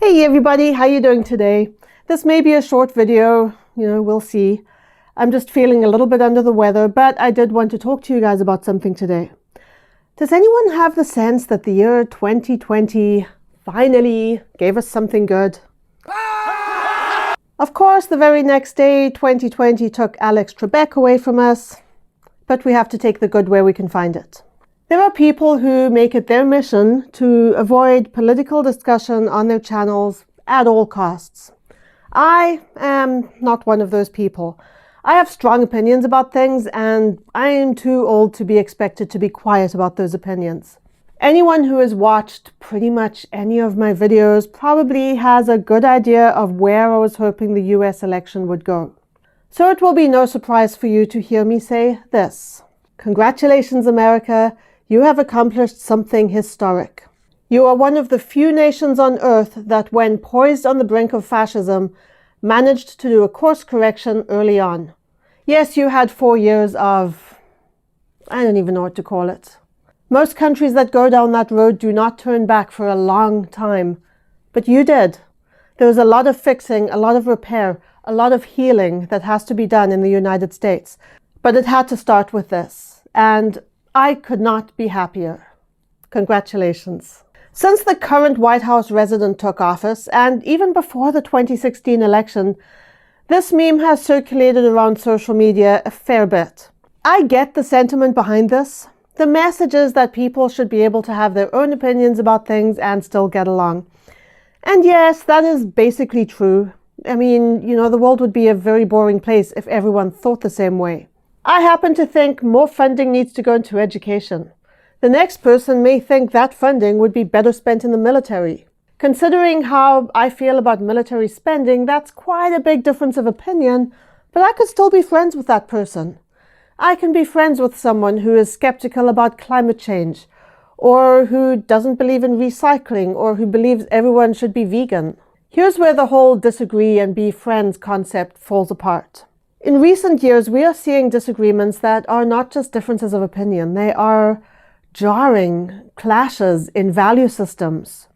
Hey everybody, how you doing today? This may be a short video, we'll see. I'm just feeling a little bit under the weather, but I did want to talk to you guys about something today. Does anyone have the sense that the year 2020 finally gave us something good? Of course, the very next day, 2020 took Alex Trebek away from us, but we have to take the good where we can find it. There are people who make it their mission to avoid political discussion on their channels at all costs. I am not one of those people. I have strong opinions about things, and I am too old to be expected to be quiet about those opinions. Anyone who has watched pretty much any of my videos probably has a good idea of where I was hoping the US election would go. So it will be no surprise for you to hear me say this. Congratulations, America. You have accomplished something historic. You are one of the few nations on earth that, when poised on the brink of fascism, managed to do a course correction early on. Yes, you had 4 years of... I don't even know what to call it. Most countries that go down that road do not turn back for a long time. But you did. There was a lot of fixing, a lot of repair, a lot of healing that has to be done in the United States. But it had to start with this. And I could not be happier. Congratulations. Since the current White House resident took office, and even before the 2016 election, this meme has circulated around social media a fair bit. I get the sentiment behind this. The message is that people should be able to have their own opinions about things and still get along. And yes, that is basically true. I mean, the world would be a very boring place if everyone thought the same way. I happen to think more funding needs to go into education. The next person may think that funding would be better spent in the military. Considering how I feel about military spending, that's quite a big difference of opinion, but I could still be friends with that person. I can be friends with someone who is skeptical about climate change, or who doesn't believe in recycling, or who believes everyone should be vegan. Here's where the whole disagree and be friends concept falls apart. In recent years, we are seeing disagreements that are not just differences of opinion. They are jarring clashes in value systems.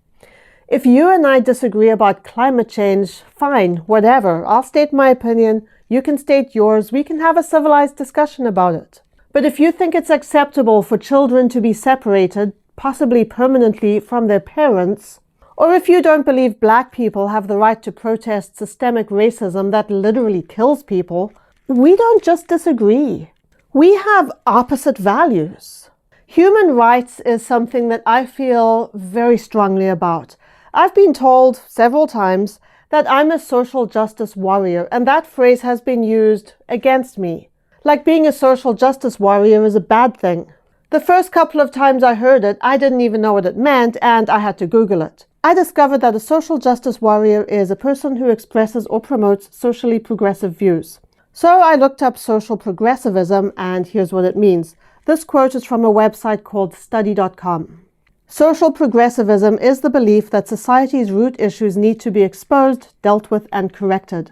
If you and I disagree about climate change, fine, whatever. I'll state my opinion. You can state yours. We can have a civilized discussion about it. But if you think it's acceptable for children to be separated, possibly permanently, from their parents, or if you don't believe black people have the right to protest systemic racism that literally kills people, we don't just disagree. We have opposite values. Human rights is something that I feel very strongly about. I've been told several times that I'm a social justice warrior, and that phrase has been used against me. Like being a social justice warrior is a bad thing. The first couple of times I heard it, I didn't even know what it meant, and I had to Google it. I discovered that a social justice warrior is a person who expresses or promotes socially progressive views. So I looked up social progressivism, and here's what it means. This quote is from a website called study.com. Social progressivism is the belief that society's root issues need to be exposed, dealt with, and corrected.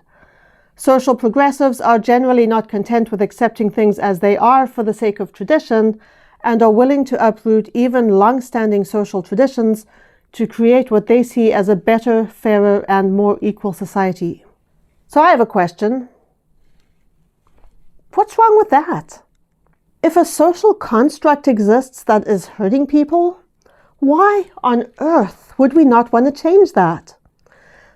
Social progressives are generally not content with accepting things as they are for the sake of tradition, and are willing to uproot even long-standing social traditions to create what they see as a better, fairer, and more equal society. So I have a question. What's wrong with that? If a social construct exists that is hurting people, why on earth would we not want to change that?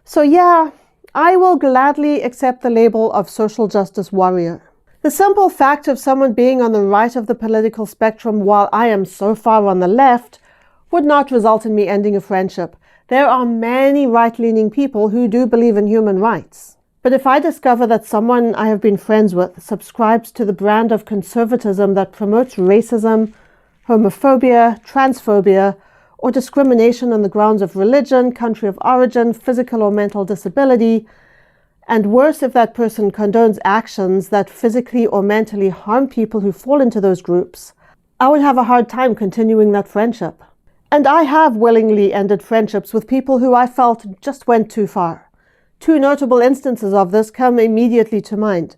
So yeah, I will gladly accept the label of social justice warrior. The simple fact of someone being on the right of the political spectrum while I am so far on the left would not result in me ending a friendship. There are many right-leaning people who do believe in human rights. But if I discover that someone I have been friends with subscribes to the brand of conservatism that promotes racism, homophobia, transphobia, or discrimination on the grounds of religion, country of origin, physical or mental disability, and worse if that person condones actions that physically or mentally harm people who fall into those groups, I would have a hard time continuing that friendship. And I have willingly ended friendships with people who I felt just went too far. Two notable instances of this come immediately to mind.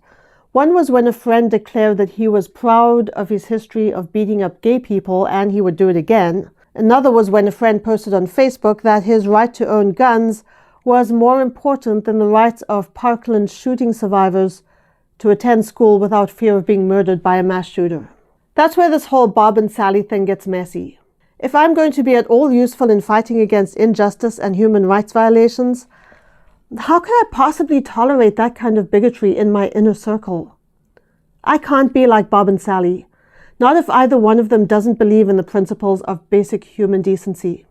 One was when a friend declared that he was proud of his history of beating up gay people and he would do it again. Another was when a friend posted on Facebook that his right to own guns was more important than the rights of Parkland shooting survivors to attend school without fear of being murdered by a mass shooter. That's where this whole Bob and Sally thing gets messy. If I'm going to be at all useful in fighting against injustice and human rights violations, how can I possibly tolerate that kind of bigotry in my inner circle? I can't be like Bob and Sally, not if either one of them doesn't believe in the principles of basic human decency.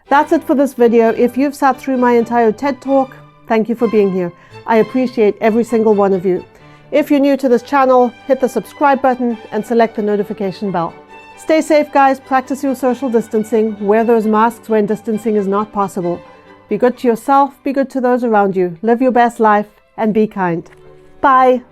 That's it for this video. If you've sat through my entire TED Talk, thank you for being here. I appreciate every single one of you. If you're new to this channel, hit the subscribe button and select the notification bell. Stay safe, guys. Practice your social distancing. Wear those masks when distancing is not possible. Be good to yourself, be good to those around you. Live your best life and be kind. Bye.